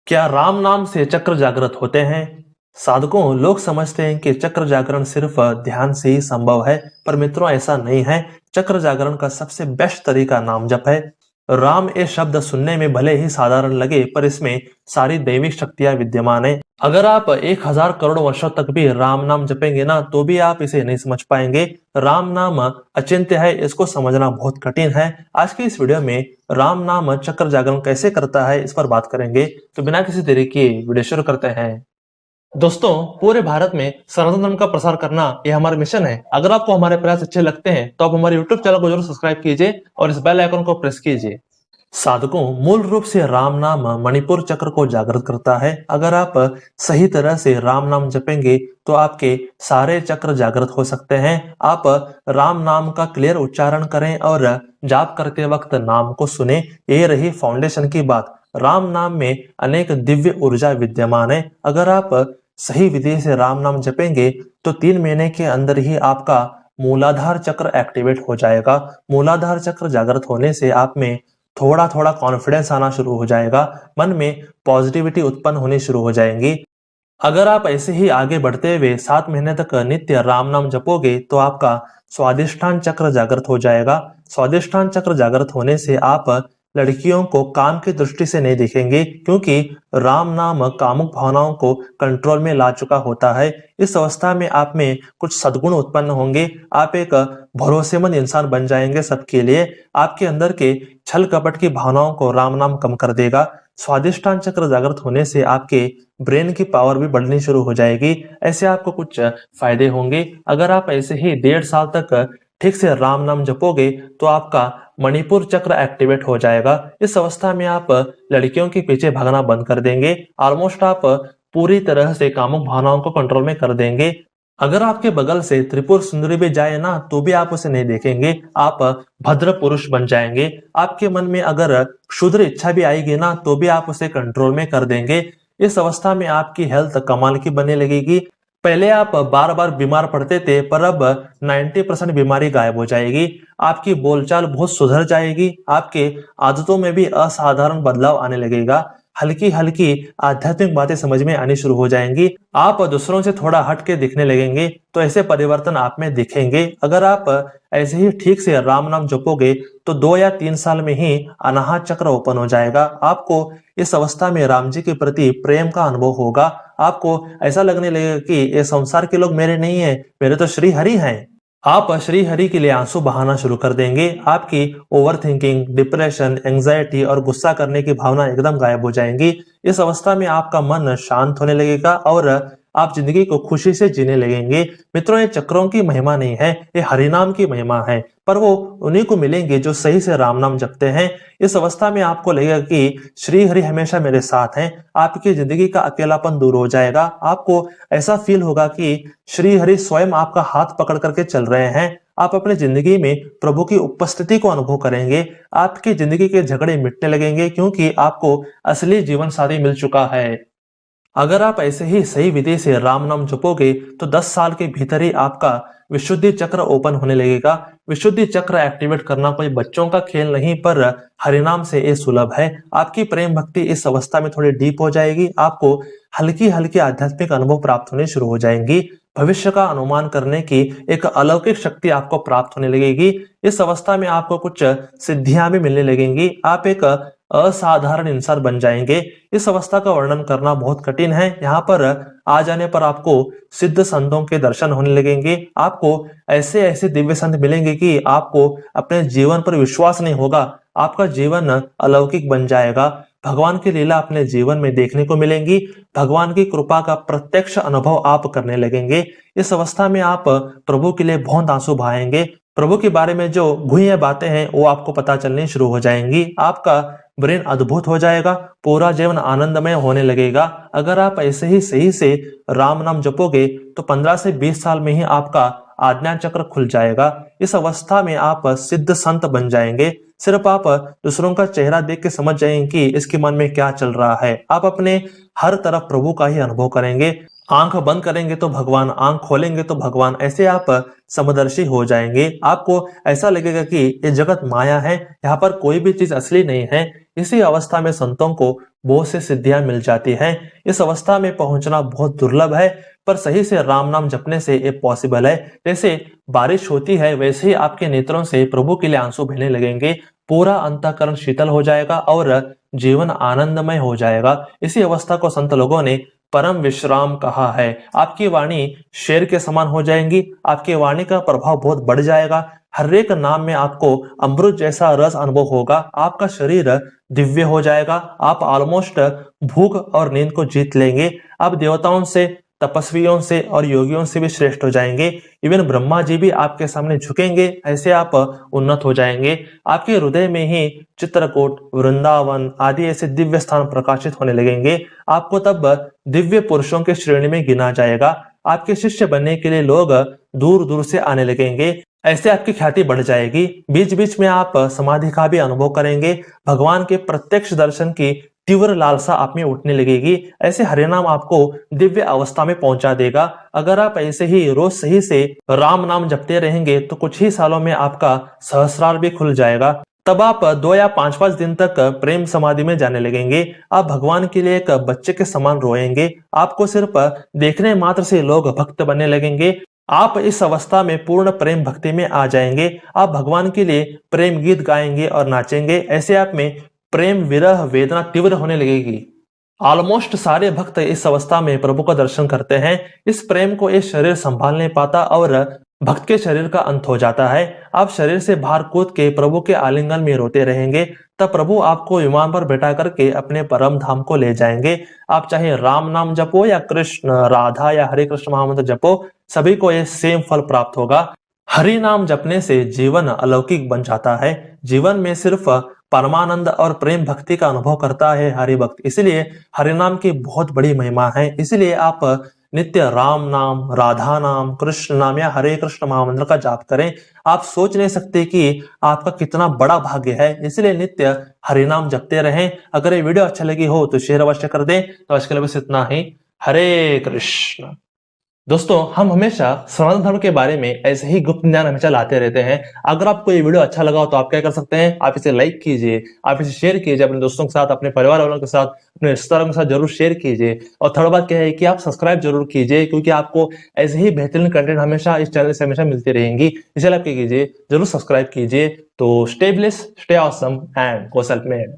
क्या राम नाम से चक्र जागृत होते हैं? साधकों, लोग समझते हैं कि चक्र जागरण सिर्फ ध्यान से ही संभव है, पर मित्रों ऐसा नहीं है। चक्र जागरण का सबसे बेस्ट तरीका नाम जप है। राम ये शब्द सुनने में भले ही साधारण लगे, पर इसमें सारी दैविक शक्तियां विद्यमान है। अगर आप 1000 करोड़ वर्षों तक भी राम नाम जपेंगे ना, तो भी आप इसे नहीं समझ पाएंगे। राम नाम अचिंत्य है, इसको समझना बहुत कठिन है। आज की इस वीडियो में राम नाम चक्र जागरण कैसे करता है, इस पर बात करेंगे। तो बिना किसी देरी के वीडियो शुरू करते हैं। दोस्तों, पूरे भारत में सनातन धर्म का प्रसार करना यह हमारा मिशन है। अगर आपको हमारे प्रयास अच्छे लगते हैं तो आप हमारे YouTube चैनल को जरूर सब्सक्राइब कीजिए और इस बेल आइकन को प्रेस कीजिए। साधकों, मूल रूप से राम नाम मणिपुर चक्र को जागृत करता है। अगर आप सही तरह से राम नाम जपेंगे तो आपके सारे चक्र जागृत हो सकते हैं। आप राम नाम का क्लियर उच्चारण करें और जाप करते वक्त नाम को सुने। ये रही फाउंडेशन की बात। राम नाम में अनेक दिव्य ऊर्जा विद्यमान है। अगर आप सही विधि से राम नाम जपेंगे तो 3 महीने के अंदर ही आपका मूलाधार चक्र एक्टिवेट हो जाएगा। मूलाधार चक्र जागृत होने से आप में थोड़ा थोड़ा कॉन्फिडेंस आना शुरू हो जाएगा। मन में पॉजिटिविटी उत्पन्न होनी शुरू हो जाएंगी। अगर आप ऐसे ही आगे बढ़ते हुए 7 महीने तक नित्य राम नाम जपोगे तो आपका स्वादिष्ठान चक्र जागृत हो जाएगा। स्वादिष्ठान चक्र जागृत होने से आप लड़कियों को काम की दृष्टि से नहीं दिखेंगे, क्योंकि राम नाम कामुक भावनाओं को कंट्रोल में ला चुका होता है। इस अवस्था में आप में कुछ सद्गुण उत्पन्न होंगे। आप एक भरोसेमंद इंसान बन जाएंगे सबके लिए। आपके अंदर के छल कपट की भावनाओं को राम नाम कम कर देगा। स्वादिष्ठान चक्र जागृत होने से आपके ब्रेन की पावर भी बढ़नी शुरू हो जाएगी। ऐसे आपको कुछ फायदे होंगे। अगर आप ऐसे ही 1.5 साल तक ठीक से राम नाम जपोगे तो आपका मणिपुर चक्र एक्टिवेट हो जाएगा। इस अवस्था में आप लड़कियों के पीछे भागना बंद कर देंगे। ऑलमोस्ट आप पूरी तरह से कामुक भावनाओं को कंट्रोल में कर देंगे। अगर आपके बगल से त्रिपुर सुंदरी भी जाए ना, तो भी आप उसे नहीं देखेंगे। आप भद्र पुरुष बन जाएंगे। आपके मन में अगर क्षुद्र इच्छा भी आएगी ना, तो भी आप उसे कंट्रोल में कर देंगे। इस अवस्था में आपकी हेल्थ कमाल की बनने लगेगी। पहले आप बार बार बीमार पड़ते थे, पर अब 90% बीमारी गायब हो जाएगी। आपकी बोलचाल बहुत सुधर जाएगी। आपके आदतों में भी असाधारण बदलाव आने लगेगा। हल्की हल्की आध्यात्मिक बातें समझ में आनी शुरू हो जाएंगी। आप दूसरों से थोड़ा हट के दिखने लगेंगे। तो ऐसे परिवर्तन आप में दिखेंगे। अगर आप ऐसे ही ठीक से राम नाम जपोगे तो 2 या 3 साल में ही अनाहत चक्र ओपन हो जाएगा। आपको इस अवस्था में राम जी के प्रति प्रेम का अनुभव होगा। आपको ऐसा लगने लगेगा कि ये संसार के लोग मेरे नहीं है, मेरे तो श्री हरि हैं। आप श्री हरि के लिए आंसू बहाना शुरू कर देंगे। आपकी ओवर थिंकिंग, डिप्रेशन, एंजाइटी और गुस्सा करने की भावना एकदम गायब हो जाएंगी। इस अवस्था में आपका मन शांत होने लगेगा और आप जिंदगी को खुशी से जीने लगेंगे। मित्रों, ये चक्रों की महिमा नहीं है, ये हरिनाम की महिमा है। पर वो उन्हीं को मिलेंगे जो सही से राम नाम जपते हैं। इस अवस्था में आपको लगेगा कि श्री हरि हमेशा मेरे साथ हैं। आपकी जिंदगी का अकेलापन दूर हो जाएगा। आपको ऐसा फील होगा कि श्री हरि स्वयं आपका हाथ पकड़ करके चल रहे हैं। आप अपनी जिंदगी में प्रभु की उपस्थिति को अनुभव करेंगे। आपकी जिंदगी के झगड़े मिटने लगेंगे, क्योंकि आपको असली जीवन साथी मिल चुका है। अगर आप ऐसे ही सही विधि से राम नाम जपोगे तो 10 साल के भीतर ही आपका विशुद्धि चक्र ओपन होने लगेगा। विशुद्धि चक्र एक्टिवेट करना कोई बच्चों का खेल नहीं, पर हरिनाम से ये सुलभ है। आपकी प्रेम भक्ति इस अवस्था में थोड़ी डीप हो जाएगी। आपको हल्की हल्की आध्यात्मिक अनुभव प्राप्त होने शुरू हो जाएंगी। भविष्य का अनुमान करने की एक अलौकिक शक्ति आपको प्राप्त होने लगेगी। इस अवस्था में आपको कुछ सिद्धियां भी मिलने लगेंगी। आप एक असाधारण इंसान बन जाएंगे। इस अवस्था का वर्णन करना बहुत कठिन है। यहाँ पर आ जाने पर आपको सिद्ध संतों के दर्शन होने लगेंगे। आपको ऐसे ऐसे दिव्य संत मिलेंगे कि आपको अपने जीवन पर विश्वास नहीं होगा। आपका जीवन अलौकिक बन जाएगा। भगवान की लीला अपने जीवन में देखने को मिलेंगी। भगवान की कृपा का प्रत्यक्ष अनुभव आप करने लगेंगे। इस अवस्था में आप प्रभु के लिए बहुत आंसू बहाएंगे। प्रभु के बारे में जो गुह्य बातें हैं वो आपको पता चलनी शुरू हो जाएंगी। आपका ब्रेन अद्भुत हो जाएगा। पूरा जीवन आनंदमय होने लगेगा। अगर आप ऐसे ही सही से राम नाम जपोगे तो 15 से 20 साल में ही आपका आज्ञा चक्र खुल जाएगा। इस अवस्था में आप सिद्ध संत बन जाएंगे। सिर्फ आप दूसरों का चेहरा देख के समझ जाएंगे कि इसके मन में क्या चल रहा है। आप अपने हर तरफ प्रभु का ही अनुभव करेंगे। आंख बंद करेंगे तो भगवान, आंख खोलेंगे तो भगवान, ऐसे आप समदर्शी हो जाएंगे। आपको ऐसा लगेगा कि ये जगत माया है, यहाँ पर कोई भी चीज असली नहीं है। इसी अवस्था में संतों को बहुत सी सिद्धियां मिल जाती हैं। इस अवस्था में पहुंचना बहुत दुर्लभ है, पर सही से राम नाम जपने से ये पॉसिबल है। जैसे बारिश होती है वैसे ही आपके नेत्रों से प्रभु के लिए आंसू बहने लगेंगे, पूरा अंतःकरण शीतल हो जाएगा और जीवन आनंदमय हो जाएगा। इसी अवस्था को संत लोगों ने परम विश्राम कहा है। आपकी वाणी शेर के समान हो जाएंगी, आपकी वाणी का प्रभाव बहुत बढ़ जाएगा। हर एक नाम में आपको अमृत जैसा रस अनुभव होगा, आपका शरीर दिव्य हो जाएगा, आप ऑलमोस्ट भूख और नींद को जीत लेंगे। आप देवताओं से, तपस्वियों से और योगियों से भी श्रेष्ठ हो जाएंगे। इवन ब्रह्मा जी भी आपके सामने झुकेंगे, ऐसे आप उन्नत हो जाएंगे। आपके हृदय में ही चित्रकूट, वृंदावन आदि ऐसे दिव्य स्थान प्रकाशित होने लगेंगे। आपको तब दिव्य पुरुषों के श्रेणी में गिना जाएगा। आपके शिष्य बनने के लिए लोग दूर दूर से आने लगेंगे, ऐसे आपकी ख्याति बढ़ जाएगी। बीच बीच में आप समाधि का भी अनुभव करेंगे, भगवान के प्रत्यक्ष दर्शन की तीव्र लालसा आप में उठने लगेगी। ऐसे हरिनाम आपको दिव्य अवस्था में पहुंचा देगा। अगर आप ऐसे ही रोज सही से राम नाम जपते रहेंगे तो कुछ ही सालों में आपका सहस्रार भी खुल जाएगा। तब आप 2 या 5 दिन तक प्रेम समाधि में जाने लगेंगे। आप भगवान के लिए एक बच्चे के समान रोएंगे। आपको सिर्फ देखने मात्र से लोग भक्त बनने लगेंगे। आप इस अवस्था में पूर्ण प्रेम भक्ति में आ जाएंगे। आप भगवान के लिए प्रेम गीत गाएंगे और नाचेंगे। ऐसे आप में प्रेम विरह वेदना तीव्र होने लगेगी। ऑलमोस्ट सारे भक्त इस अवस्था में प्रभु का दर्शन करते हैं। इस प्रेम को ये शरीर संभाल नहीं पाता और भक्त के शरीर का अंत हो जाता है। आप शरीर से बाहर कूद के प्रभु के आलिंगन में रोते रहेंगे। तब प्रभु आपको विमान पर बैठा करके अपने परम धाम को ले जाएंगे। आप चाहे राम नाम जपो या कृष्ण, राधा या हरे कृष्ण महामंत्र जपो, सभी को ये सेम फल प्राप्त होगा। हरि नाम जपने से जीवन अलौकिक बन जाता है। जीवन में सिर्फ परमानंद और प्रेम भक्ति का अनुभव करता है हरि भक्त। इसलिए हरि नाम की बहुत बड़ी महिमा है। इसलिए आप नित्य राम नाम, राधा नाम, कृष्ण नाम या हरे कृष्ण महामंत्र का जाप करें। आप सोच नहीं सकते कि आपका कितना बड़ा भाग्य है। इसलिए नित्य हरि नाम जपते रहें। अगर ये वीडियो अच्छा लगी हो तो शेयर अवश्य कर दें। तो आज के लिए बस इतना ही। हरे कृष्ण। दोस्तों, हम हमेशा सनातन धर्म के बारे में ऐसे ही गुप्त ज्ञान हमेशा लाते रहते हैं। अगर आपको ये वीडियो अच्छा लगा हो तो आप क्या कर सकते हैं, आप इसे लाइक कीजिए, आप इसे शेयर कीजिए अपने दोस्तों के साथ, अपने परिवार वालों के साथ, अपने रिश्तेदारों के साथ जरूर शेयर कीजिए। और थर्ड बात क्या है कि आप सब्सक्राइब जरूर कीजिए, क्योंकि आपको ऐसे ही बेहतरीन कंटेंट हमेशा इस चैनल से हमेशा मिलती रहेंगी। इसलिए आप क्या कीजिए, जरूर सब्सक्राइब कीजिए। तो stay blessed, stay awesome and go self made.